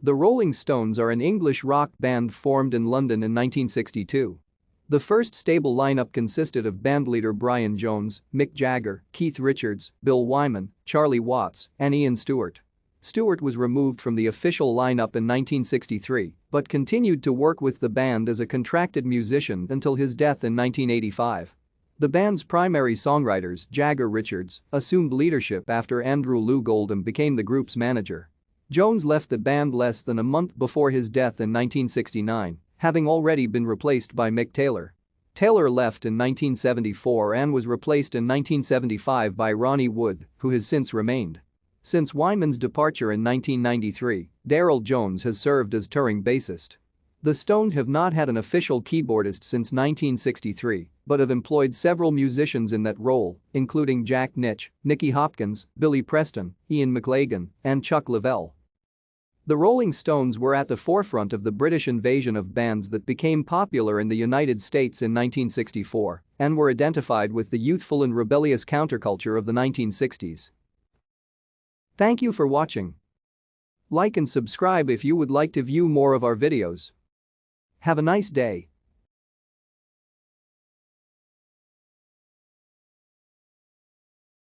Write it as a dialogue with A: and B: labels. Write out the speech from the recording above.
A: The Rolling Stones are an English rock band formed in London in 1962. The first stable lineup consisted of bandleader Brian Jones, Mick Jagger, Keith Richards, Bill Wyman, Charlie Watts, and Ian Stewart. Stewart was removed from the official lineup in 1963 but continued to work with the band as a contracted musician until his death in 1985. The band's primary songwriters, Jagger Richards, assumed leadership after Andrew Loog Oldham became the group's manager. Jones left the band less than a month before his death in 1969, having already been replaced by Mick Taylor. Taylor left in 1974 and was replaced in 1975 by Ronnie Wood, who has since remained. Since Wyman's departure in 1993, Darryl Jones has served as touring bassist. The Stones have not had an official keyboardist since 1963 but have employed several musicians in that role, including Jack Nitzsche, Nicky Hopkins, Billy Preston, Ian McLagan, and Chuck Leavell. The Rolling Stones were at the forefront of the British invasion of bands that became popular in the United States in 1964 and were identified with the youthful and rebellious counterculture of the 1960s. Thank you for watching. Like and subscribe if you would like to view more of our videos. Have a nice day.